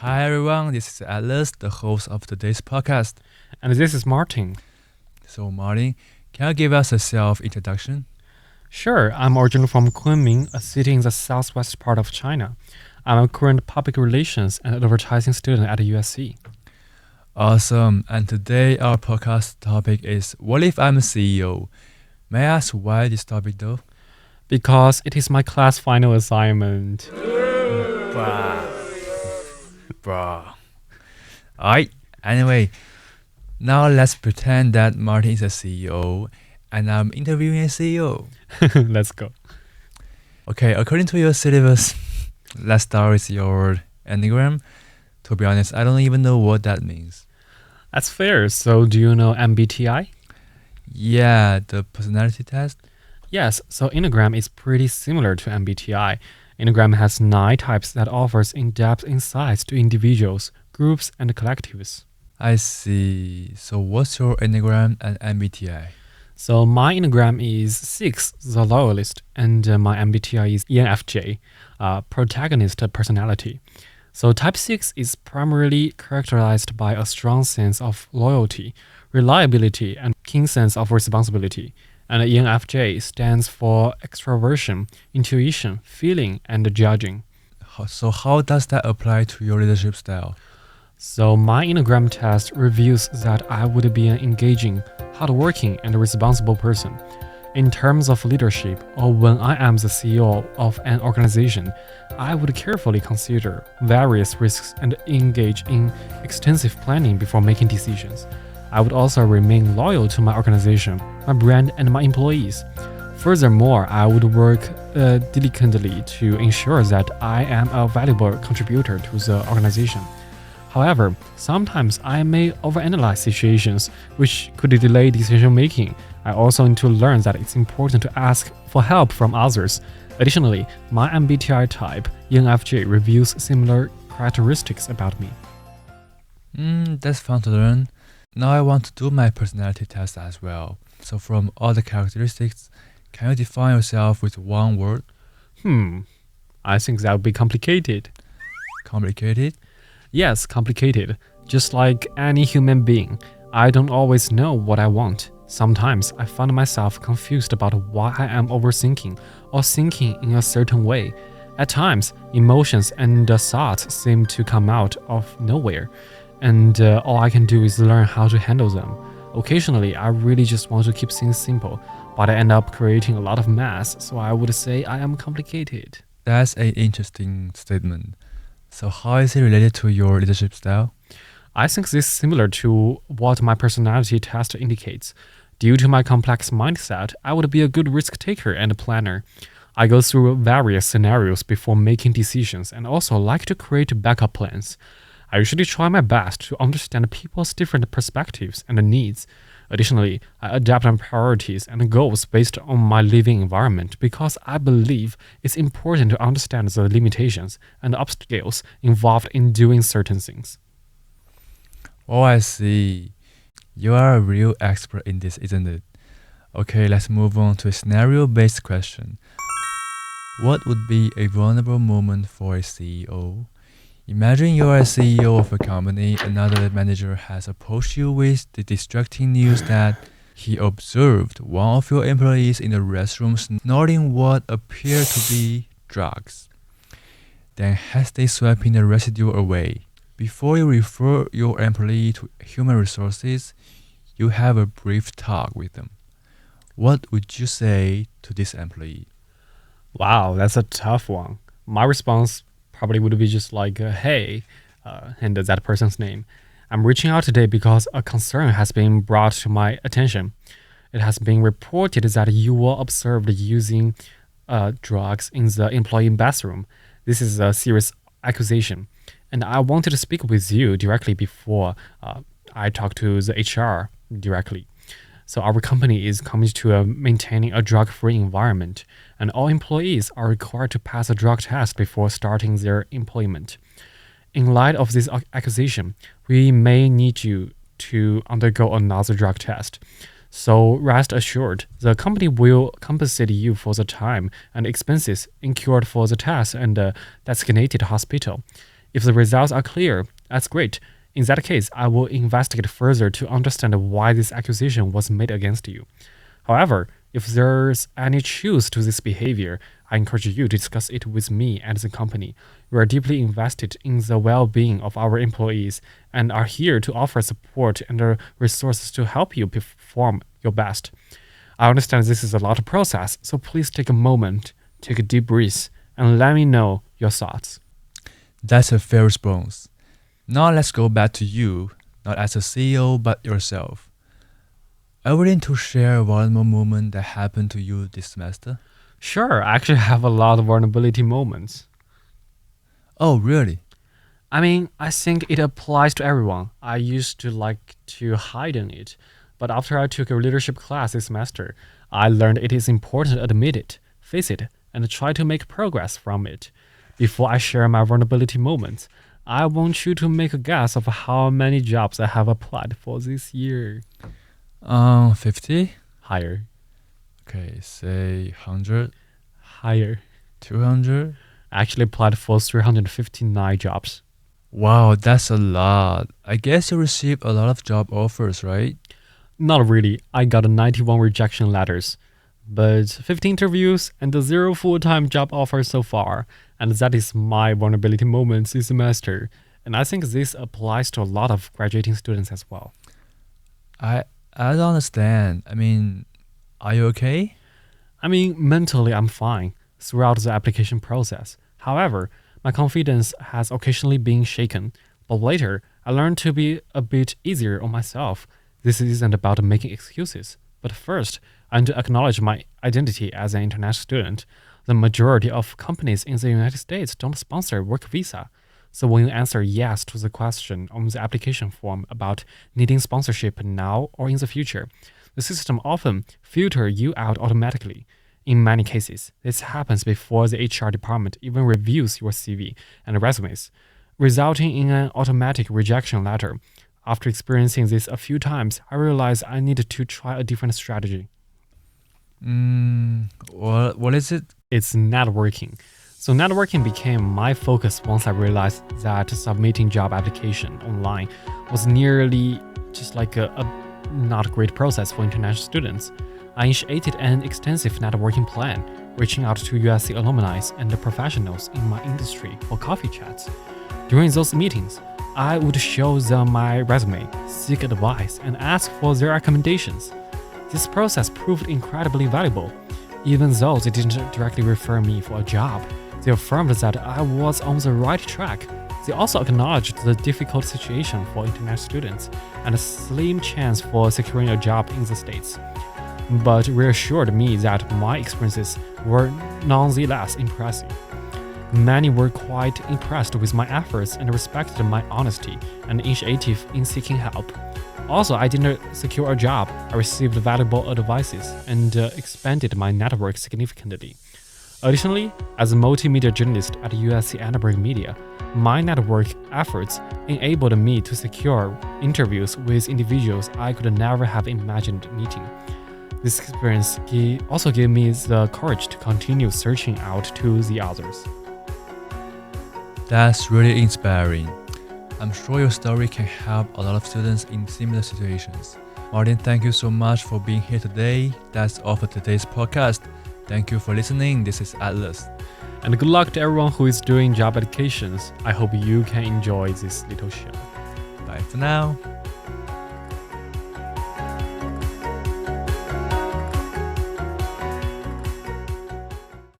Hi everyone, this is Atlas, the host of today's podcast. And this is Martin. So Martin, can you give us a self-introduction? Sure, I'm originally from Kunming, a city in the southwest part of China. I'm a current public relations and advertising student at USC. Awesome, and today our podcast topic is What if I'm a CEO? May I ask why this topic though? Because it is my class final assignment. Bruh. Alright, anyway, now let's pretend that Martin is a CEO and I'm interviewing a CEO. Let's go. Okay, according to your syllabus, let's start with your Enneagram. To be honest, I don't even know what that means. That's fair. So do you know MBTI? Yeah, the personality test? Yes, so Enneagram is pretty similar to MBTI. Enneagram has 9 types that offers in-depth insights to individuals, groups, and collectives. I see. So what's your Enneagram and MBTI? So my Enneagram is 6, the loyalist, and my MBTI is ENFJ, protagonist personality. So type 6 is primarily characterized by a strong sense of loyalty, reliability, and keen sense of responsibility. And ENFJ stands for extroversion, intuition, feeling, and judging. So how does that apply to your leadership style? So my Enneagram test reveals that I would be an engaging, hardworking, and responsible person. In terms of leadership, or when I am the CEO of an organization, I would carefully consider various risks and engage in extensive planning before making decisions. I would also remain loyal to my organization, my brand, and my employees. Furthermore, I would work diligently to ensure that I am a valuable contributor to the organization. However, sometimes I may overanalyze situations, which could delay decision-making. I also need to learn that it's important to ask for help from others. Additionally, my MBTI type, ENFJ, reveals similar characteristics about me. That's fun to learn. Now I want to do my personality test as well. So from all the characteristics, can you define yourself with one word? I think that would be complicated. Complicated? Yes, complicated. Just like any human being, I don't always know what I want. Sometimes I find myself confused about why I am overthinking or thinking in a certain way. At times, emotions and thoughts seem to come out of nowhere, and all I can do is learn how to handle them. Occasionally, I really just want to keep things simple, but I end up creating a lot of mess, so I would say I am complicated. That's an interesting statement. So how is it related to your leadership style? I think this is similar to what my personality test indicates. Due to my complex mindset, I would be a good risk taker and planner. I go through various scenarios before making decisions and also like to create backup plans. I usually try my best to understand people's different perspectives and needs. Additionally, I adapt my priorities and goals based on my living environment because I believe it's important to understand the limitations and obstacles involved in doing certain things. Oh, I see. You are a real expert in this, isn't it? Okay, let's move on to a scenario-based question. What would be a vulnerable moment for a CEO? Imagine you are a CEO of a company, another manager has approached you with the distracting news that he observed one of your employees in the restroom snorting what appear to be drugs. Then hastily swiping the residue away. Before you refer your employee to human resources, you have a brief talk with them. What would you say to this employee? Wow, that's a tough one. My response probably would be just like, hey, and that person's name. I'm reaching out today because a concern has been brought to my attention. It has been reported that you were observed using drugs in the employee bathroom. This is a serious accusation, and I wanted to speak with you directly before I talk to the HR directly. So our company is committed to maintaining a drug-free environment, and all employees are required to pass a drug test before starting their employment. In light of this accusation, we may need you to undergo another drug test. So rest assured, the company will compensate you for the time and expenses incurred for the test and designated hospital. If the results are clear, that's great. In that case, I will investigate further to understand why this accusation was made against you. However, if there's any truth to this behavior, I encourage you to discuss it with me and the company. We are deeply invested in the well-being of our employees and are here to offer support and resources to help you perform your best. I understand this is a lot of process, so please take a moment, take a deep breath, and let me know your thoughts. That's a fair response. Now let's go back to you, not as a CEO, but yourself. Are you willing to share one more moment that happened to you this semester? Sure, I actually have a lot of vulnerability moments. Oh, really? I mean, I think it applies to everyone. I used to like to hide in it, but after I took a leadership class this semester, I learned it is important to admit it, face it, and try to make progress from it. Before I share my vulnerability moments, I want you to make a guess of how many jobs I have applied for this year. 50? Higher. Okay, say 100, Higher. 200? I actually applied for 359 jobs. Wow, that's a lot. I guess you received a lot of job offers, right? Not really. I got 91 rejection letters, but 50 interviews and 0 full-time job offers so far. And that is my vulnerability moments this semester. And I think this applies to a lot of graduating students as well. I don't understand. I mean, are you okay? I mean, mentally I'm fine throughout the application process. However, my confidence has occasionally been shaken. But later, I learned to be a bit easier on myself. This isn't about making excuses. But first, I need to acknowledge my identity as an international student. The majority of companies in the United States don't sponsor work visa. So when you answer yes to the question on the application form about needing sponsorship now or in the future, the system often filters you out automatically. In many cases, this happens before the HR department even reviews your CV and resumes, resulting in an automatic rejection letter. After experiencing this a few times, I realized I needed to try a different strategy. What is it? It's networking. So networking became my focus once I realized that submitting job application online was nearly just like a not great process for international students. I initiated an extensive networking plan, reaching out to USC alumni and the professionals in my industry for coffee chats. During those meetings, I would show them my resume, seek advice, and ask for their recommendations. This process proved incredibly valuable. Even though they didn't directly refer me for a job, they affirmed that I was on the right track. They also acknowledged the difficult situation for international students and a slim chance for securing a job in the States, but reassured me that my experiences were nonetheless impressive. Many were quite impressed with my efforts and respected my honesty and initiative in seeking help. Also, I didn't secure a job. I received valuable advices and expanded my network significantly. Additionally, as a multimedia journalist at USC Annenberg Media, my network efforts enabled me to secure interviews with individuals I could never have imagined meeting. This experience also gave me the courage to continue searching out to the others. That's really inspiring. I'm sure your story can help a lot of students in similar situations. Martin, thank you so much for being here today. That's all for today's podcast. Thank you for listening. This is Atlas. And good luck to everyone who is doing job applications. I hope you can enjoy this little show. Bye for now.